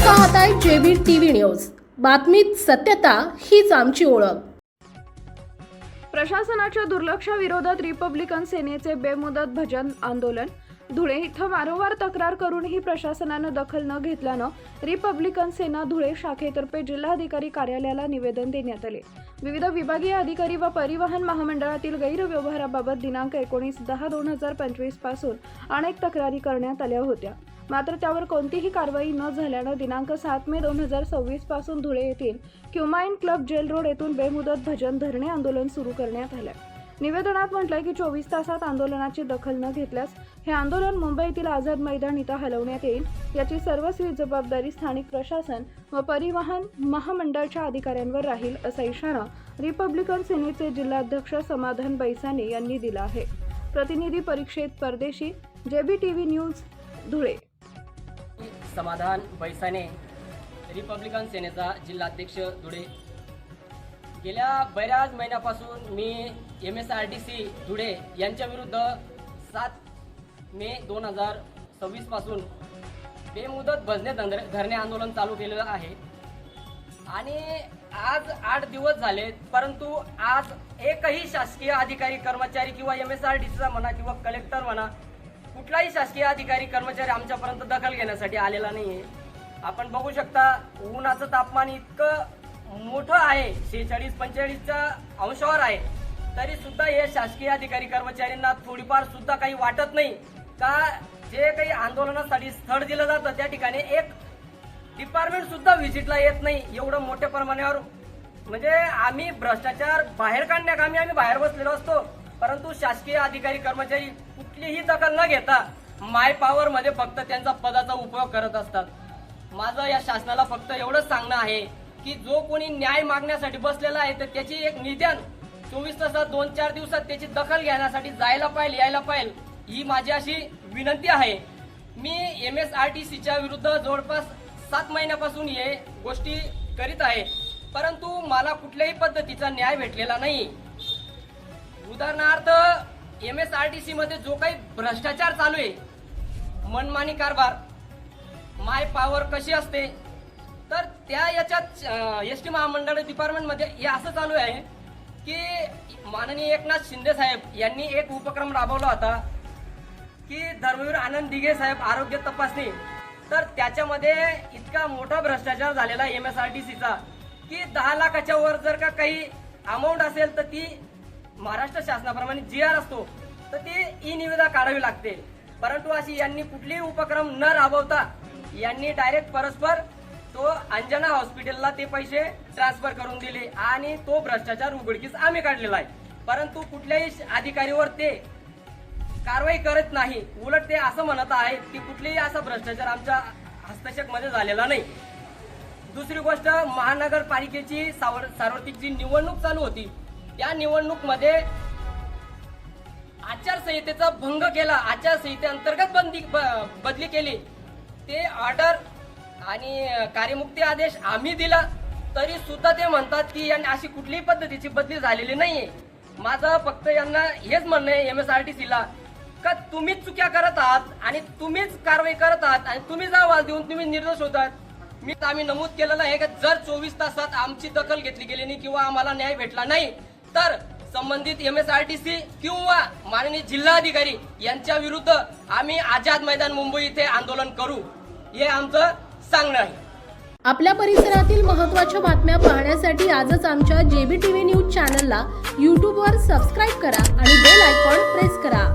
पाहताय JB TV news. बातमीत सत्यता हीच आमची ओळख। प्रशासनाच्या दुर्लक्षाविरोधात रिपब्लिकन सेनेचे बेमुदत भजन आंदोलन। धुळे इथं वारंवार तक्रार करूनही प्रशासनानं दखल न घेतल्यानं रिपब्लिकन सेना धुळे शाखेतर्फे जिल्हाधिकारी कार्यालयाला निवेदन देण्यात आले। विविध विभागीय अधिकारी व परिवहन महामंडळातील गैरव्यवहाराबाबत दिनांक 19/10/2025 पासून अनेक तक्रारी करण्यात आल्या होत्या, मात्र त्यावर कोणतीही कारवाई न झाल्यानं दिनांक 7 मे 2026 पासून धुळे येथील क्युमाइन क्लब जेल रोड येथून बेमुदत भजन धरणे आंदोलन सुरू करण्यात आले। निवेदनात म्हटलंय की 24 तासात आंदोलनाची दखल न घेतल्यास हे आंदोलन मुंबईतील आझाद मैदान इथं हलवण्यात येईल। याची सर्वस्वी जबाबदारी स्थानिक प्रशासन व परिवहन महामंडळाच्या अधिकाऱ्यांवर राहील, असा इशारा रिपब्लिकन सेनेचे जिल्हाध्यक्ष समाधान बैसाने यांनी दिला आहे। प्रतिनिधी परीक्षित परदेशी, जेबी टीव्ही न्यूज, धुळे। समाधान बैसाने, रिपब्लिकन सेनेचा जिल्हाध्यक्ष, धुळे। गेल्या बऱ्याच महिन्यापासून मी MSRTC धुळे यांच्या विरुद्ध 7 मे 2026 पासून बेमुदत भजने धरणे आंदोलन चालू केलेलं आहे आणि आज 8 दिवस झाले, परंतु आज एकही शासकीय अधिकारी कर्मचारी किंवा MSRTCचा म्हणा किंवा कलेक्टर म्हणा, कुठलाही शासकीय अधिकारी कर्मचारी आमच्यापर्यंत दखल घेण्यासाठी आलेला नाहीये। आपण बघू शकता, उन्हाचं तापमान इतकं मोठं आहे, 46-45च्या अंशावर आहे, तरी सुद्धा हे शासकीय अधिकारी कर्मचाऱ्यांना थोडीफार सुद्धा काही वाटत नाही का जे काही आंदोलनासाठी स्थळ दिलं जातं त्या ठिकाणी एक डिपार्टमेंट सुद्धा व्हिजिटला येत नाही। एवढं मोठ्या प्रमाणावर म्हणजे आम्ही भ्रष्टाचार बाहेर काढण्याकामी आम्ही बाहेर बसलेलो असतो, परंतु शासकीय अधिकारी कर्मचारी कुठलीही दखल न घेता माय पॉवर मध्ये फक्त त्यांचा पदाचा उपयोग करत असतात। माझं या शासनाला फक्त एवढंच सांगणं आहे की जो कोणी न्याय मागण्यासाठी बसलेला आहे तर त्याची एक निदान 24 तासात 2-4 दिवसात त्याची दखल घेण्यासाठी जायला पाहिजे, यायला पाहिजे, ही माझी अशी विनंती आहे। मी MSRTCच्या विरुद्ध जवळपास 7 महिन्यापासून हे गोष्टी करीत आहे, परंतु मला कुठल्याही पद्धतीचा न्याय भेटलेला नाही। उदाहरणार्थ MSRTC मध्ये जो काही भ्रष्टाचार चालू आहे, मनमानी कारभार, माय पॉवर कशी असते, तर त्या याच्यात ST महामंडळ डिपार्टमेंट मध्ये हे असं चालू आहे की माननीय एकनाथ शिंदे साहेब यांनी एक उपक्रम राबवला होता की धर्मवीर आनंद दिघे साहेब आरोग्य तपासणी, तर त्याच्यामध्ये इतका मोठा भ्रष्टाचार झालेला MSRTCचा की 10 लाखाच्या वर जर का काही अमाऊंट असेल तर ती महाराष्ट्र शासनाप्रमाणे GR असतो तर ती ई-निविदा काढावी लागते, परंतु अशी यांनी कुठलीही उपक्रम न राबवता यांनी डायरेक्ट परस्पर तो अंजना हॉस्पिटलला ते पैसे ट्रान्सफर करून दिले आणि तो भ्रष्टाचार उघडकीस आम्ही काढलेला आहे, परंतु कुठल्याही अधिकारीवर ते कारवाई करत नाही। उलट ते असं म्हणत आहेत की कुठलेही असा भ्रष्टाचार आमच्या हस्तक्षेप मध्ये झालेला नाही। दुसरी गोष्ट, महानगरपालिकेची सार्वत्रिक जी निवडणूक चालू होती त्या निवडणूक मध्ये आचारसंहितेचा भंग केला, आचारसंहितेअंतर्गत बदली केली, ते ऑर्डर आणि कार्यमुक्ती आदेश आम्ही दिला, तरी सुद्धा ते म्हणतात की यांनी अशी कुठलीही पद्धतीची बदली झालेली नाहीये। माझं फक्त यांना हेच म्हणणं आहे MSRTCला का तुम्हीच चुक्या करत आहात आणि तुम्हीच कारवाई करत आहात आणि तुम्हीच अहवाल देऊन तुम्ही निर्दोष होतात। आम्ही नमूद केलेलं आहे की जर 24 तासात आमची दखल घेतली गेली नाही किंवा आम्हाला न्याय भेटला नाही तर संबंधित MSRTC किंवा माननीय जिल्हाधिकारी यांच्या विरुद्ध आम्ही आझाद मैदान मुंबई इथे आंदोलन करू, हे आमचं सांगणं आहे। आपल्या परिसरातील महत्त्वाच्या बातम्या पाहण्यासाठी आजच आमच्या जेबी टीव्ही न्यूज चॅनलला YouTube वर सबस्क्राईब करा आणि बेल आयकॉन प्रेस करा।